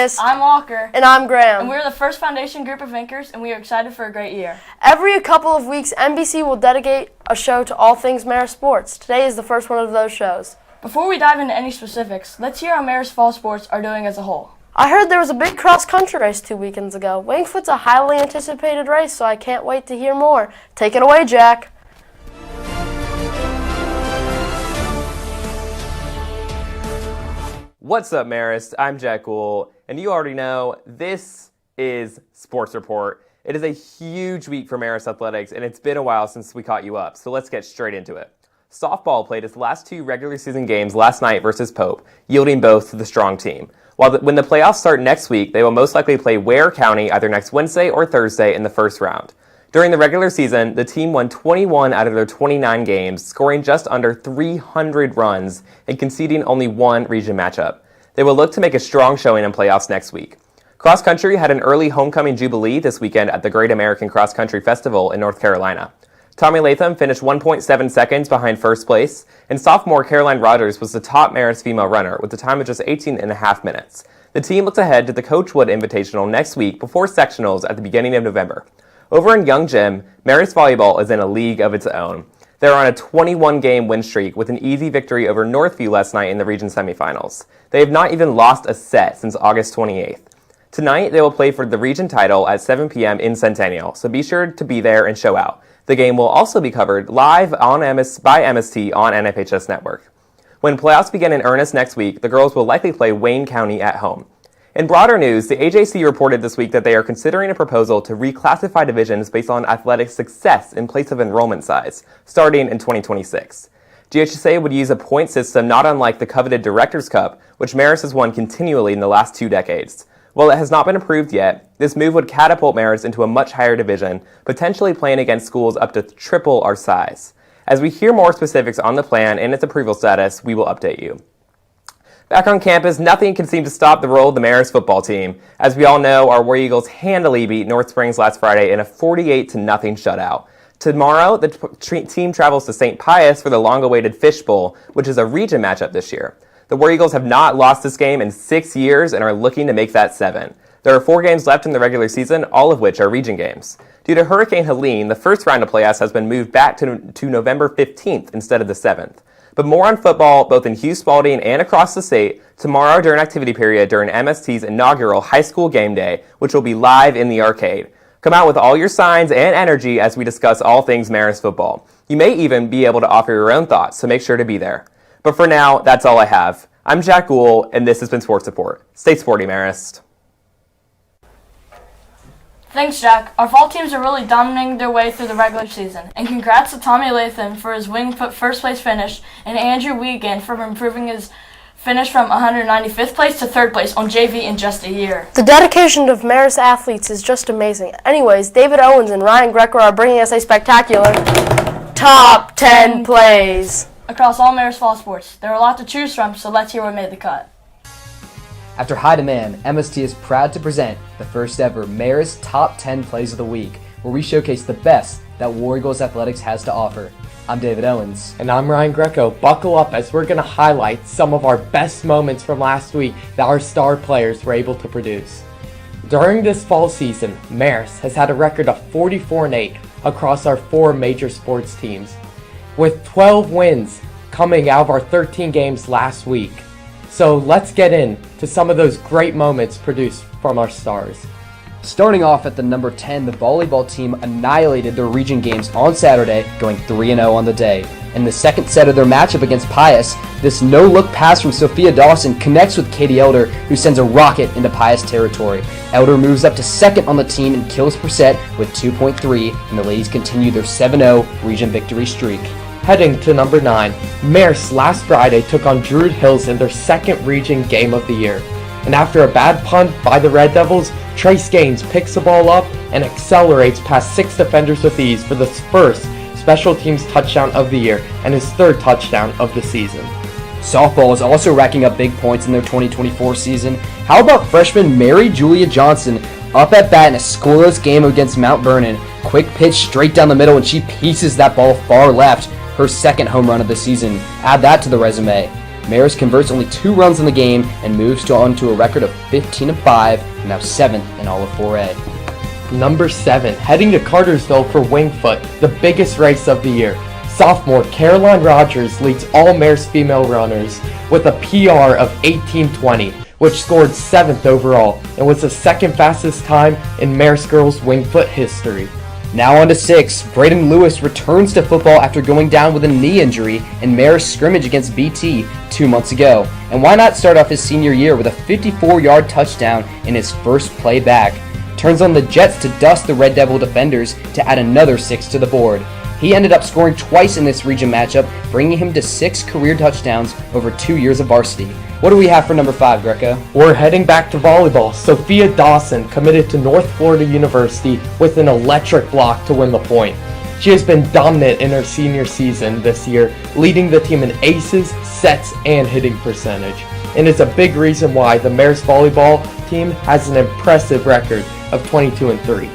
Marcus. I'm Walker. And I'm Graham. And we're the First Foundation group of anchors, and we are excited for a great year. Every couple of weeks, NBC will dedicate a show to all things Marist sports. Today is the first one of those shows. Before we dive into any specifics, let's hear how Marist fall sports are doing as a whole. I heard there was a big cross-country race 2 weekends ago. Wingfoot's a highly anticipated race, so I can't wait to hear more. Take it away, Jack. What's up, Marist? I'm Jack Gould, and you already know this is Sports Report. It is a huge week for Marist athletics, and it's been a while since we caught you up, so let's get straight into it. Softball played its last 2 regular season games last night versus Pope, yielding both to the strong team. When the playoffs start next week, they will most likely play Ware County either next Wednesday or Thursday in the first round. During the regular season, the team won 21 out of their 29 games, scoring just under 300 runs and conceding only 1 region matchup. They will look to make a strong showing in playoffs next week. Cross country had an early homecoming jubilee this weekend at the Great American Cross Country Festival in North Carolina. Tommy Latham finished 1.7 seconds behind first place, and sophomore Caroline Rogers was the top Marist female runner with a time of just 18.5 minutes. The team looks ahead to the Coachwood Invitational next week before sectionals at the beginning of November. Over in Young Gym, Marist volleyball is in a league of its own. They're on a 21-game win streak with an easy victory over Northview last night in the region semifinals. They have not even lost a set since August 28th. Tonight, they will play for the region title at 7 p.m. in Centennial, so be sure to be there and show out. The game will also be covered live on by MST on NFHS Network. When playoffs begin in earnest next week, the girls will likely play Wayne County at home. In broader news, the AJC reported this week that they are considering a proposal to reclassify divisions based on athletic success in place of enrollment size, starting in 2026. GHSA would use a point system not unlike the coveted Directors' Cup, which Marist has won continually in the last 2 decades. While it has not been approved yet, this move would catapult Marist into a much higher division, potentially playing against schools up to triple our size. As we hear more specifics on the plan and its approval status, we will update you. Back on campus, nothing can seem to stop the roll of the Marist football team. As we all know, our War Eagles handily beat North Springs last Friday in a 48-0 shutout. Tomorrow, the team travels to St. Pius for the long-awaited Fish Bowl, which is a region matchup this year. The War Eagles have not lost this game in 6 years and are looking to make that 7. There are 4 games left in the regular season, all of which are region games. Due to Hurricane Helene, the first round of playoffs has been moved back to November 15th instead of the 7th. But more on football, both in Hugh Spalding and across the state, tomorrow during activity period during MST's inaugural high school game day, which will be live in the arcade. Come out with all your signs and energy as we discuss all things Marist football. You may even be able to offer your own thoughts, so make sure to be there. But for now, that's all I have. I'm Jack Gould, and this has been Sports Report. Stay sporty, Marist. Thanks, Jack. Our fall teams are really dominating their way through the regular season. And congrats to Tommy Latham for his Wingfoot first place finish and Andrew Wiegand for improving his finish from 195th place to 3rd place on JV in just a year. The dedication of Marist athletes is just amazing. Anyways, David Owens and Ryan Greco are bringing us a spectacular Top 10 Plays. Across all Marist fall sports, there are a lot to choose from, so let's hear what made the cut. After high demand, MST is proud to present the first ever Marist Top 10 Plays of the Week, where we showcase the best that War Eagles athletics has to offer. I'm David Owens. And I'm Ryan Greco. Buckle up as we're going to highlight some of our best moments from last week that our star players were able to produce. During this fall season, Marist has had a record of 44-8 across our 4 major sports teams, with 12 wins coming out of our 13 games last week. So let's get into some of those great moments produced from our stars. Starting off at the number 10, the volleyball team annihilated their region games on Saturday, going 3-0 on the day. In the second set of their matchup against Pius, this no-look pass from Sophia Dawson connects with Katie Elder, who sends a rocket into Pius territory. Elder moves up to second on the team in kills per set with 2.3, and the ladies continue their 7-0 region victory streak. Heading to number 9, Marist last Friday took on Druid Hills in their second region game of the year. And after a bad punt by the Red Devils, Trace Gaines picks the ball up and accelerates past 6 defenders with ease for the first special teams touchdown of the year and his 3rd touchdown of the season. Softball is also racking up big points in their 2024 season. How about freshman Mary Julia Johnson up at bat in a scoreless game against Mount Vernon? Quick pitch straight down the middle and she pieces that ball far left, her 2nd home run of the season. Add that to the resume. Marist converts only 2 runs in the game and moves on to a record of 15-5, and now 7th in all of 4A. Number 7, heading to Cartersville for Wingfoot, the biggest race of the year. Sophomore Caroline Rogers leads all Marist female runners with a PR of 18:20, which scored 7th overall and was the second fastest time in Marist girls Wingfoot history. Now on to 6. Braden Lewis returns to football after going down with a knee injury in Marist scrimmage against BT 2 months ago. And why not start off his senior year with a 54-yard touchdown in his first play back? Turns on the Jets to dust the Red Devil defenders to add another 6 to the board. He ended up scoring twice in this region matchup, bringing him to 6 career touchdowns over 2 years of varsity. What do we have for number 5, Greco? We're heading back to volleyball. Sophia Dawson committed to North Florida University with an electric block to win the point. She has been dominant in her senior season this year, leading the team in aces, sets, and hitting percentage. And it's a big reason why the Marist volleyball team has an impressive record of 22-3.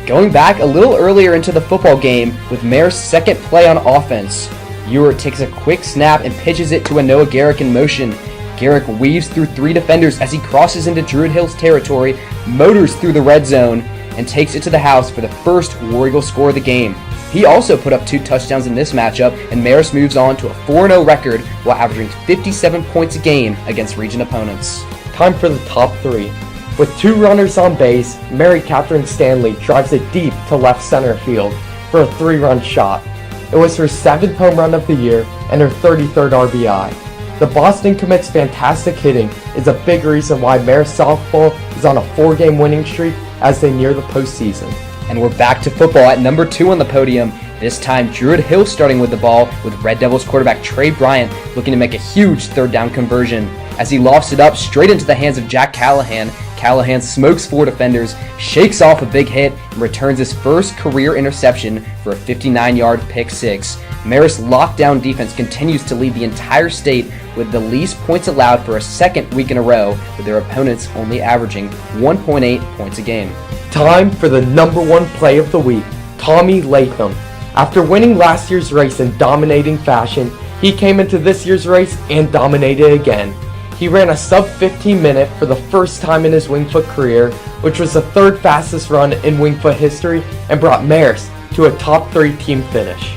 Going back a little earlier into the football game with Marist's second play on offense, Ewert takes a quick snap and pitches it to a Noah Garrick in motion. Garrick weaves through 3 defenders as he crosses into Druid Hills territory, motors through the red zone, and takes it to the house for the first War Eagle score of the game. He also put up 2 touchdowns in this matchup, and Marist moves on to a 4-0 record while averaging 57 points a game against region opponents. Time for the top 3. With 2 runners on base, Mary Catherine Stanley drives it deep to left center field for a 3-run shot. It was her 7th home run of the year and her 33rd RBI. The Boston commits fantastic hitting is a big reason why Marist softball is on a 4-game winning streak as they near the postseason. And we're back to football at number 2 on the podium. This time, Druid Hill starting with the ball, with Red Devils quarterback Trey Bryant looking to make a huge 3rd down conversion. As he lofts it up straight into the hands of Jack Callahan, Callahan smokes 4 defenders, shakes off a big hit, and returns his first career interception for a 59-yard pick 6. Marist's lockdown defense continues to lead the entire state with the least points allowed for a 2nd week in a row, with their opponents only averaging 1.8 points a game. Time for the number 1 play of the week, Tommy Latham. After winning last year's race in dominating fashion, he came into this year's race and dominated again. He ran a sub-15 minute for the first time in his Wingfoot career, which was the 3rd fastest run in Wingfoot history and brought Marist to a top 3 team finish.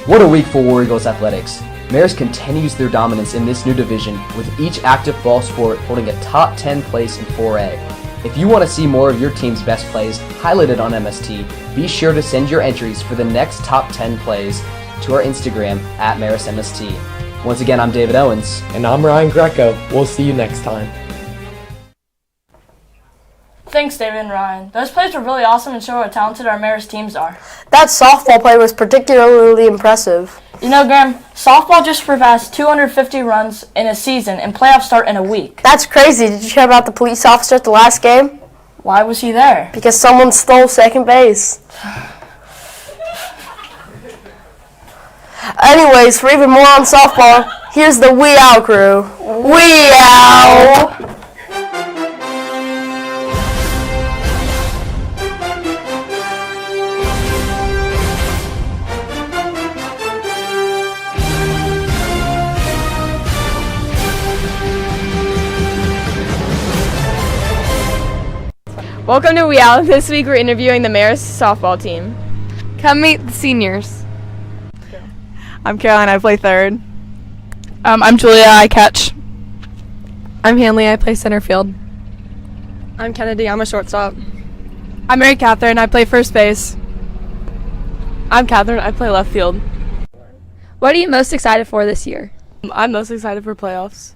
What a week for War Eagles athletics. Marist continues their dominance in this new division, with each active ball sport holding a top 10 place in 4A. If you want to see more of your team's best plays highlighted on MST, be sure to send your entries for the next top 10 plays to our Instagram at MaristMST. Once again, I'm David Owens. And I'm Ryan Greco. We'll see you next time. Thanks, David and Ryan. Those plays were really awesome and show how talented our Marist teams are. That softball play was particularly impressive. You know, Graham, softball just surpassed 250 runs in a season, and playoffs start in a week. That's crazy. Did you hear about the police officer at the last game? Why was he there? Because someone stole second base. Anyways, for even more on softball, here's the Wee Owl crew. Wee Owl! Welcome to Wee Owl. This week we're interviewing the Marist softball team. Come meet the seniors. I'm Caroline, I play 3rd. I'm Julia, I catch. I'm Hanley, I play center field. I'm Kennedy, I'm a shortstop. I'm Mary Catherine, I play first base. I'm Catherine, I play left field. What are you most excited for this year? I'm most excited for playoffs.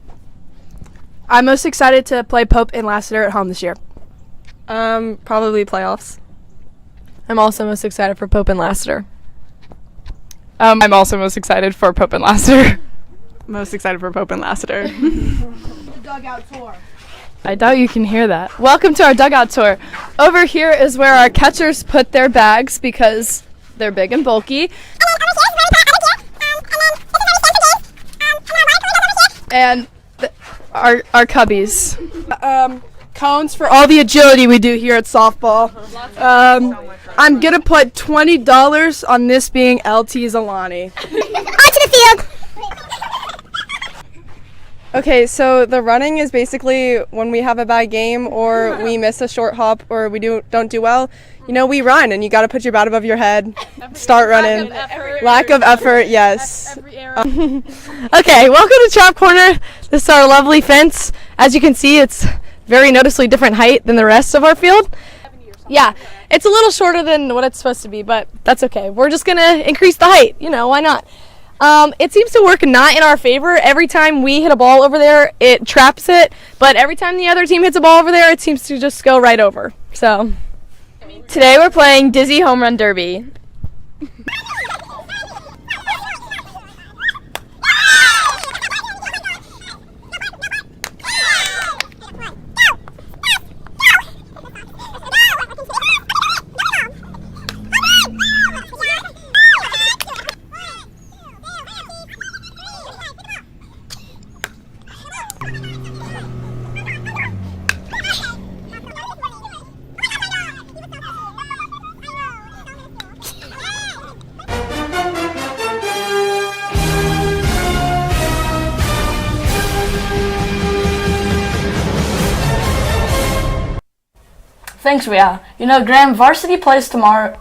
I'm most excited to play Pope and Lassiter at home this year. Probably playoffs. I'm also most excited for Pope and Lassiter. I'm also most excited for Pope and Lassiter. Most excited for Pope and Lassiter. Dugout tour. I doubt you can hear that. Welcome to our dugout tour. Over here is where our catchers put their bags because they're big and bulky. And our cubbies. Cones for all the agility we do here at softball. I'm going to put $20 on this being LT Zalani. Onto the field. Okay, so the running is basically when we have a bad game or we miss a short hop or we don't do well, we run and you got to put your bat above your head, start running. Lack of effort, yes. Okay, welcome to Trap Corner. This is our lovely fence. As you can see, it's very noticeably different height than the rest of our field. Yeah, it's a little shorter than what it's supposed to be, but that's okay. We're just going to increase the height. Why not? It seems to work not in our favor. Every time we hit a ball over there, it traps it. But every time the other team hits a ball over there, it seems to just go right over. So Today we're playing Dizzy Home Run Derby. Thanks, Ria. Graham, varsity plays tomorrow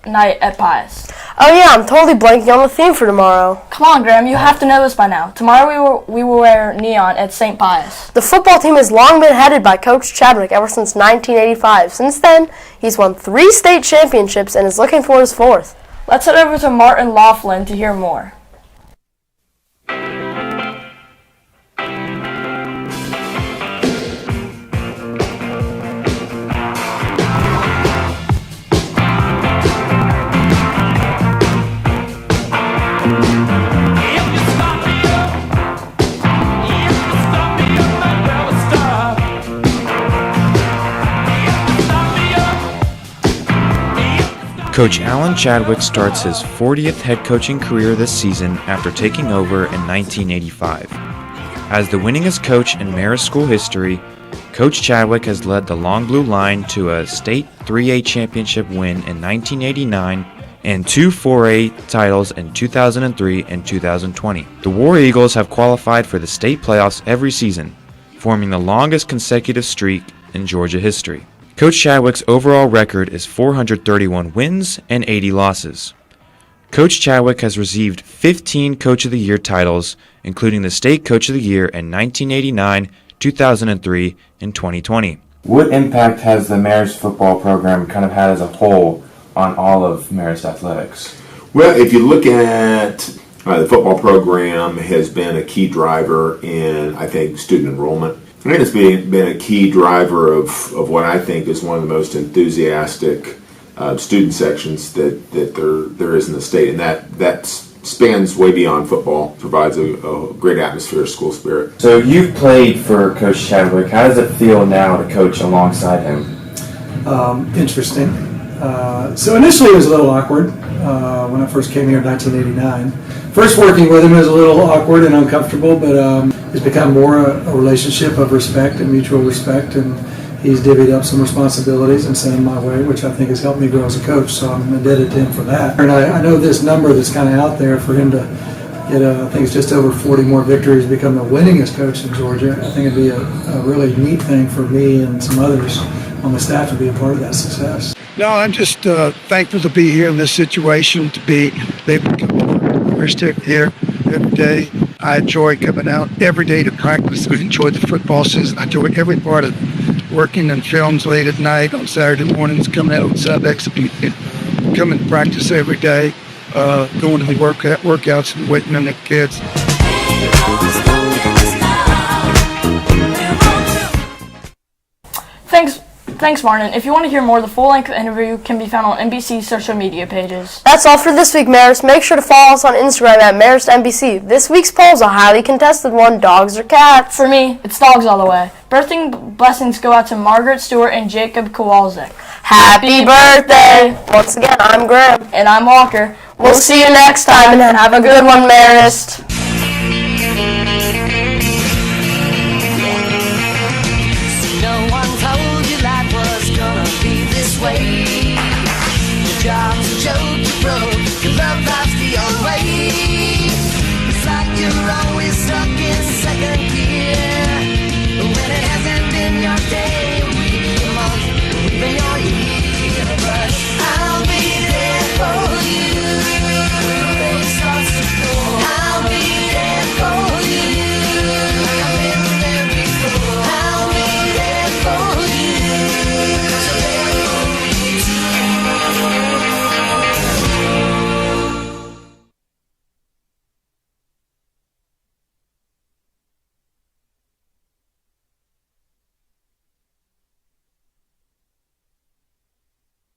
night at Pius. Oh yeah, I'm totally blanking on the theme for tomorrow. Come on, Graham, you have to know this by now. Tomorrow we will wear neon at St. Pius. The football team has long been headed by Coach Chadwick ever since 1985. Since then, he's won 3 state championships and is looking for his 4th. Let's head over to Martin Laughlin to hear more. Coach Alan Chadwick starts his 40th head coaching career this season after taking over in 1985. As the winningest coach in Marist school history, Coach Chadwick has led the Long Blue Line to a state 3A championship win in 1989 and 2 4A titles in 2003 and 2020. The War Eagles have qualified for the state playoffs every season, forming the longest consecutive streak in Georgia history. Coach Chadwick's overall record is 431 wins and 80 losses. Coach Chadwick has received 15 Coach of the Year titles, including the State Coach of the Year in 1989, 2003, and 2020. What impact has the Marist football program kind of had as a whole on all of Marist athletics? Well, if you look at the football program has been a key driver in, I think, student enrollment. And it's been a key driver of what I think is one of the most enthusiastic student sections that there is in the state. And that spans way beyond football, provides a great atmosphere of school spirit. So you've played for Coach Chadwick. How does it feel now to coach alongside him? Interesting. So initially it was a little awkward when I first came here in 1989. First working with him was a little awkward and uncomfortable, but it's become more a relationship of respect and mutual respect, and he's divvied up some responsibilities and sent them my way, which I think has helped me grow as a coach, so I'm indebted to him for that. And I know this number that's kind of out there for him to get, I think it's just over 40 more victories, become the winningest coach in Georgia. I think it'd be a really neat thing for me and some others on the staff to be a part of that success. No, I'm just thankful to be here in this situation, to be able to come here every day. I enjoy coming out every day to practice. I enjoy the football season. I enjoy every part of working in films late at night, on Saturday mornings, coming out on Sundays, coming to practice every day, going to the workouts and waiting on the kids. Thanks, Martin. If you want to hear more, the full-length interview can be found on NBC's social media pages. That's all for this week, Marist. Make sure to follow us on Instagram at MaristNBC. This week's poll is a highly contested one, dogs or cats. For me, it's dogs all the way. Birthday blessings go out to Margaret Stewart and Jacob Kowalczyk. Happy birthday! Once again, I'm Graham. And I'm Walker. We'll see you next time, and have a good one, Marist.